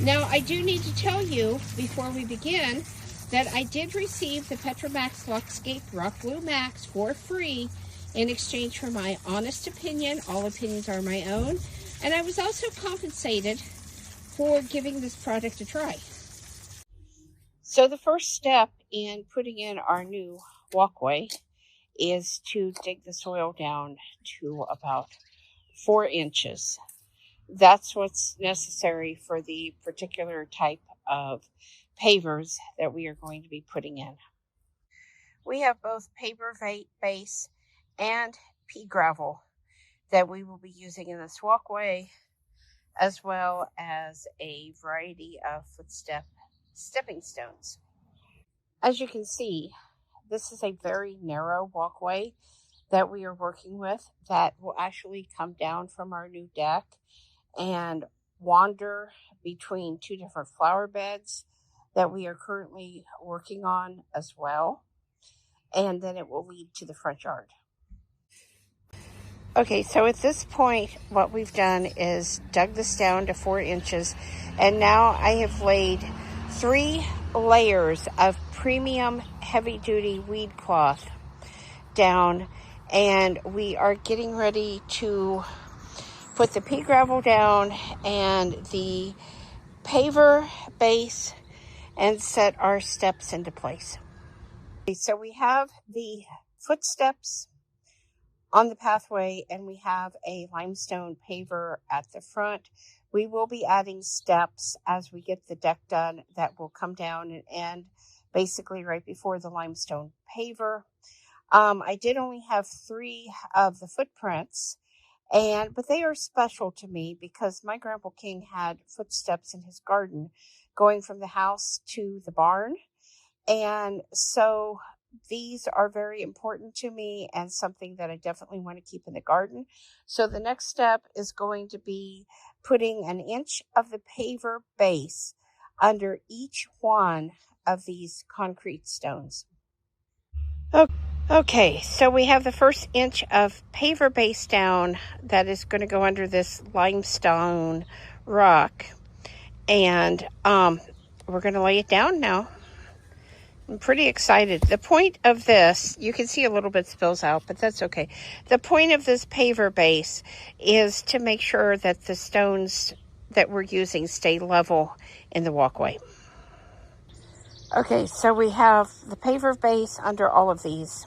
Now, I do need to tell you before we begin that I did receive the PetraMax Lockscape Rock Glue Max for free in exchange for my honest opinion. All opinions are my own. And I was also compensated for giving this product a try. So the first step in putting in our new walkway is to dig the soil down to about 4 inches. That's what's necessary for the particular type of pavers that we are going to be putting in. We have both paver base and pea gravel that we will be using in this walkway, as well as a variety of stepping stones. As you can see, this is a very narrow walkway that we are working with that will actually come down from our new deck and wander between 2 different flower beds that we are currently working on as well. And then it will lead to the front yard. Okay, so at this point, what we've done is dug this down to 4 inches, and now I have laid 3 layers of premium heavy-duty weed cloth down, and we are getting ready to put the pea gravel down and the paver base and set our steps into place. Okay, so we have the footsteps on the pathway and we have a limestone paver at the front. We will be adding steps as we get the deck done that will come down and end basically right before the limestone paver. I did only have 3 of the footprints, but they are special to me because my Grandpa King had footsteps in his garden going from the house to the barn. And so these are very important to me and something that I definitely want to keep in the garden. So the next step is going to be putting 1 inch of the paver base under each one of these concrete stones. Okay, so we have the first inch of paver base down that is going to go under this limestone rock. And we're going to lay it down now. I'm pretty excited. The point of this, you can see a little bit spills out, but that's okay. The point of this paver base is to make sure that the stones that we're using stay level in the walkway. Okay, so we have the paver base under all of these.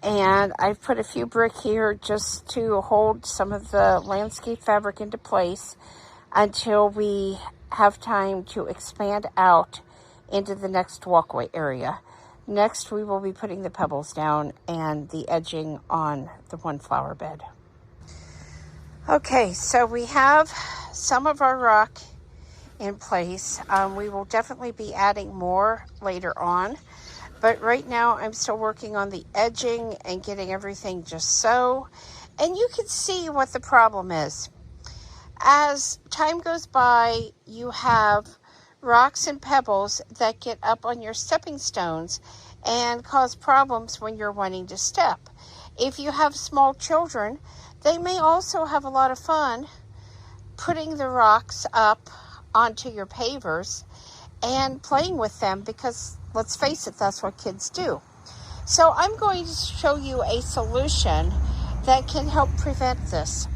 And I've put a few brick here just to hold some of the landscape fabric into place until we have time to expand out into the next walkway area. Next, we will be putting the pebbles down and the edging on the 1 flower bed. Okay, so we have some of our rock in place. We will definitely be adding more later on. But right now, I'm still working on the edging and getting everything just so. And you can see what the problem is. As time goes by, you have rocks and pebbles that get up on your stepping stones and cause problems when you're wanting to step. If you have small children, they may also have a lot of fun putting the rocks up onto your pavers and playing with them because, let's face it, that's what kids do. So I'm going to show you a solution that can help prevent this.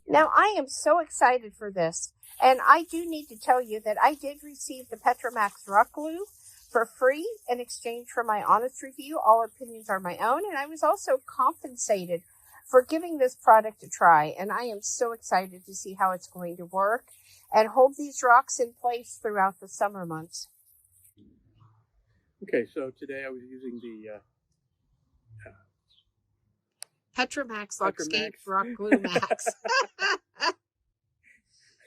Now, I am so excited for this, and I do need to tell you that I did receive the PetraMax Rock Glue for free in exchange for my honest review. All opinions are my own, and I was also compensated for giving this product a try, and I am so excited to see how it's going to work and hold these rocks in place throughout the summer months. Okay, so today I was using the PetraMax Lockscape Rock Glue Max.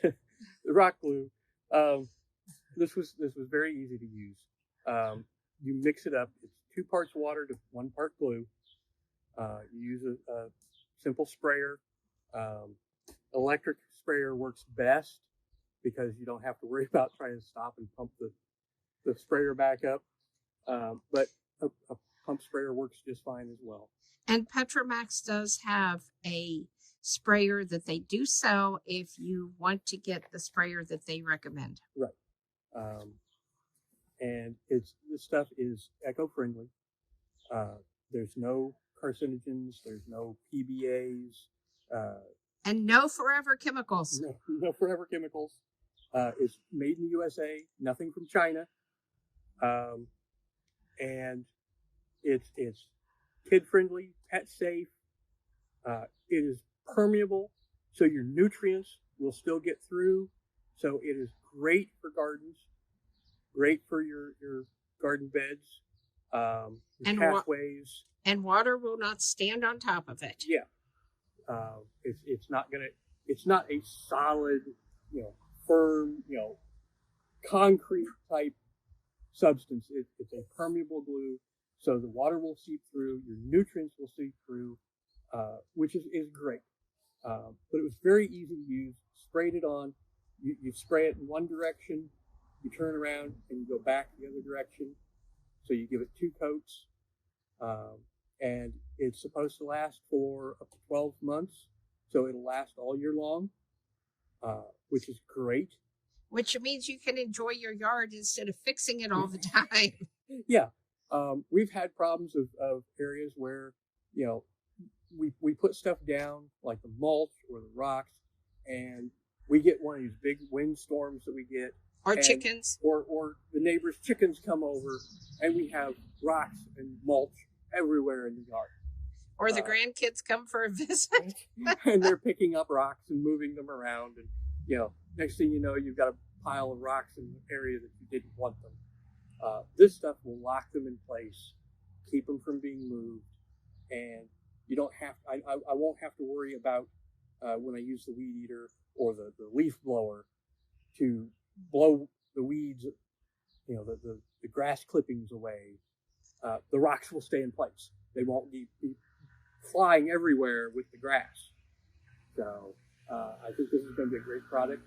the rock glue. This was very easy to use. You mix it up. It's 2 parts water to 1 part glue. You use a simple sprayer. Electric sprayer works best because you don't have to worry about trying to stop and pump the sprayer back up. But a pump sprayer works just fine as well. And PetraMax does have a sprayer that they do sell if you want to get the sprayer that they recommend. Right. And this stuff is eco-friendly. There's no carcinogens. There's no PBAs. And no forever chemicals. No forever chemicals. It's made in the USA. Nothing from China. And it's kid-friendly, pet-safe. It is permeable, so your nutrients will still get through. So it is great for gardens, great for your garden beds, your pathways. And water will not stand on top of it. Yeah. It's not a solid, firm, concrete type substance. It's a permeable glue, so the water will seep through, your nutrients will seep through, which is great. But it was very easy to use. Sprayed it on. You spray it in one direction, you turn around, and you go back the other direction. So you give it 2 coats, and it's supposed to last for up to 12 months. So it'll last all year long, which is great. Which means you can enjoy your yard instead of fixing it all the time. Yeah. We've had problems of areas where, we put stuff down, like the mulch or the rocks, and we get one of these big windstorms that we get. Or chickens. Or the neighbor's chickens come over, and we have rocks and mulch everywhere in the yard. Or the grandkids come for a visit. And they're picking up rocks and moving them around. And, next thing you know, you've got a pile of rocks in the area that you didn't want them. This stuff will lock them in place, keep them from being moved, and you don't have. I won't have to worry about when I use the weed eater or the leaf blower to blow the weeds, the grass clippings away. The rocks will stay in place. They won't be flying everywhere with the grass. So I think this is going to be a great product,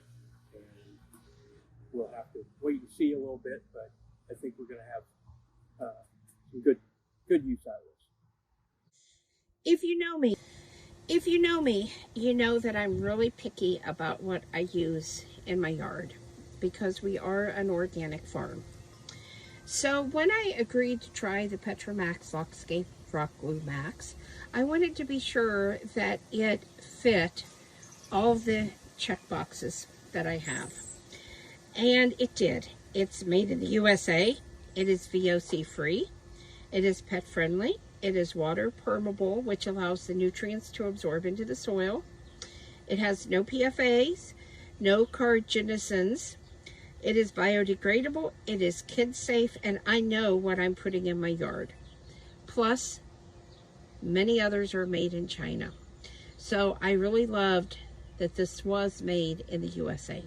and we'll have to wait and see a little bit, but I think we're going to have some good use out of this. If you know me, you know that I'm really picky about what I use in my yard because we are an organic farm. So when I agreed to try the PetraMax Lockscape Rock Glue Max, I wanted to be sure that it fit all the check boxes that I have. And it did. It's made in the USA. It is VOC free. It is pet friendly. It is water permeable, which allows the nutrients to absorb into the soil. It has no PFAS, no carcinogens. It is biodegradable. It is kid safe, and I know what I'm putting in my yard. Plus, many others are made in China. So I really loved that this was made in the USA.